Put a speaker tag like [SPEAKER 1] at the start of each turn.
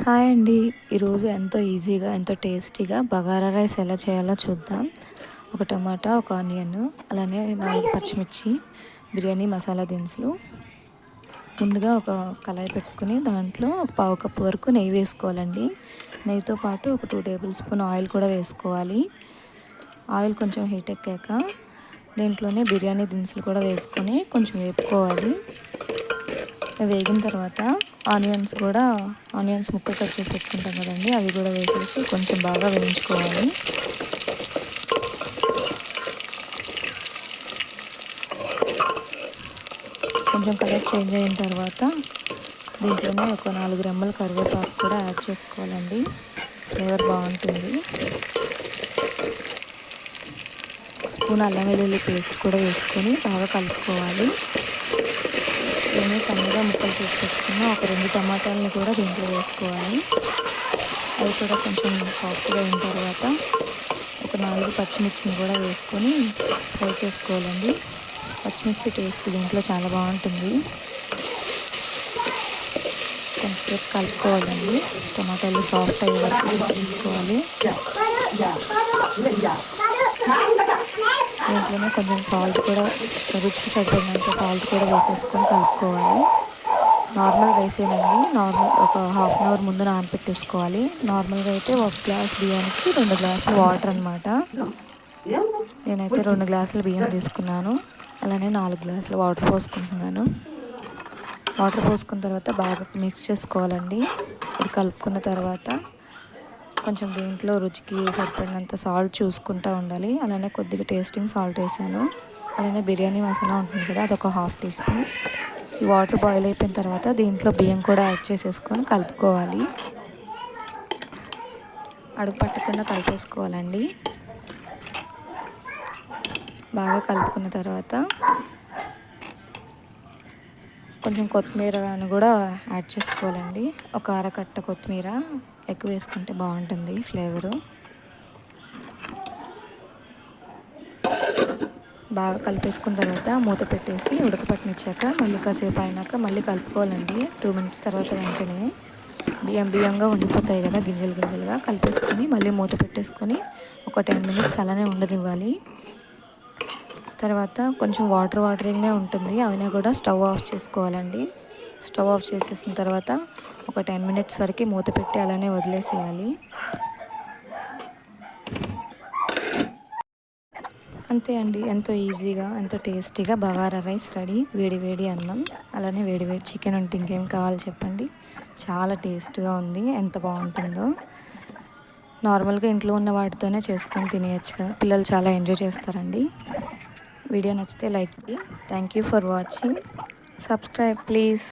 [SPEAKER 1] Hi అండి. ఈరోజు ఎంతో ఈజీగా ఎంతో టేస్టీగా బగారా రైస్ ఎలా చేయాలో చూద్దాం. ఒక టమాటా, ఒక ఆనియన్, అలానే 4 పచ్చిమిర్చి, బిర్యానీ మసాలా దినుసులు. ముందుగా ఒక కళాయి పెట్టుకుని దాంట్లో ఒక పావు కప్పు వరకు నెయ్యి వేసుకోవాలండి. నెయ్యితో పాటు ఒక 2 టేబుల్ స్పూన్ ఆయిల్ కూడా వేసుకోవాలి. ఆయిల్ కొంచెం హీట్ ఎక్కాక దీంట్లోనే బిర్యానీ దినుసులు కూడా వేసుకొని కొంచెం వేపుకోవాలి. వేగిన తర్వాత ఆనియన్స్ ముక్కలు కట్ చేసి పెట్టుకుంటాం కదండి, అవి కూడా వేసేసి కొంచెం బాగా వేయించుకోవాలి. కొంచెం కలర్ చేంజ్ అయిన తర్వాత దీంట్లోనే ఒక 4 రెమ్మల కరివేపాకు కూడా యాడ్ చేసుకోవాలండి. ఫ్లేవర్ బాగుంటుంది. స్పూన్ అల్లం వెల్లుల్లి పేస్ట్ కూడా వేసుకొని బాగా కలుపుకోవాలి. నేను సన్నగా ముక్కలు చేసి పెట్టుకున్న ఒక 2 టమాటాలను కూడా దీంట్లో వేసుకోవాలి. అవి కూడా కొంచెం సాఫ్ట్గా అయిన తర్వాత ఒక 4 పచ్చిమిర్చిని కూడా వేసుకొని ఫ్రై చేసుకోవాలండి. పచ్చిమిర్చి టేస్ట్ దీంట్లో చాలా బాగుంటుంది. కొంచెంసేపు కలుపుకోవాలండి. టమాటాలు సాఫ్ట్ అయ్యే వరకు కుక్ చేసుకోవాలి. దీంట్లోనే కొంచెం సాల్ట్ కూడా, రుచికి సరిపడినంత సాల్ట్ కూడా వేసేసుకొని కలుపుకోవాలి. నార్మల్ రైసేనండి. ఒక హాఫ్ అన్ అవర్ ముందు నానపెట్టేసుకోవాలి. నార్మల్గా అయితే 1 గ్లాస్ బియ్యానికి 2 గ్లాసులు వాటర్ అనమాట. నేనైతే 2 గ్లాసుల బియ్యం తీసుకున్నాను. అలానే 4 గ్లాసులు వాటర్ పోసుకుంటున్నాను. వాటర్ పోసుకున్న తర్వాత బాగా మిక్స్ చేసుకోవాలండి. ఇది కలుపుకున్న తర్వాత కొంచెం దీంట్లో రుచికి సరిపడినంత సాల్ట్ చూసుకుంటూ ఉండాలి. అలానే కొద్దిగా టేస్టింగ్ సాల్ట్ వేసాను. అలానే బిర్యానీ మసాలా ఉంటుంది కదా, అదొక హాఫ్ టీ స్పూన్. ఈ వాటర్ బాయిల్ అయిపోయిన తర్వాత దీంట్లో బియ్యం కూడా యాడ్ చేసేసుకొని కలుపుకోవాలి. అడుగు పట్టకుండా కలిపేసుకోవాలండి. బాగా కలుపుకున్న తర్వాత కొంచెం కొత్తిమీరను కూడా యాడ్ చేసుకోవాలండి. ఒక అరకట్ట కొత్తిమీర ఎక్కువ వేసుకుంటే బాగుంటుంది ఫ్లేవరు. బాగా కలిపేసుకున్న తర్వాత మూత పెట్టేసి ఉడకపట్టనిచ్చాక మళ్ళీ కాసేపు అయినాక మళ్ళీ కలుపుకోవాలండి. 2 మినిట్స్ తర్వాత వెంటనే బియ్యంగా ఉండిపోతాయి కదా, గింజలుగా కలిపేసుకొని మళ్ళీ మూత పెట్టేసుకొని ఒక 10 మినిట్స్ అలానే ఉండనివ్వాలి. తర్వాత కొంచెం వాటరింగ్గా ఉంటుంది. అయినా కూడా స్టవ్ ఆఫ్ చేసుకోవాలండి. స్టవ్ ఆఫ్ చేసేసిన తర్వాత ఒక 10 మినిట్స్ వరకు మూత పెట్టి అలానే వదిలేసేయాలి. అంతే అండి. ఎంతో ఈజీగా ఎంతో టేస్టీగా బగారా రైస్ రెడీ. వేడి వేడి అన్నం, అలానే వేడి వేడి చికెన్ ఉంటే ఇంకేం కావాలి చెప్పండి. చాలా టేస్ట్గా ఉంది. ఎంత బాగుంటుందో. నార్మల్గా ఇంట్లో ఉన్న వాటితోనే చేసుకొని తినేయచ్చు కదా. పిల్లలు చాలా ఎంజాయ్ చేస్తారండి. వీడియో నచ్చితే లైక్ చేయండి. Thank you for watching. Subscribe please.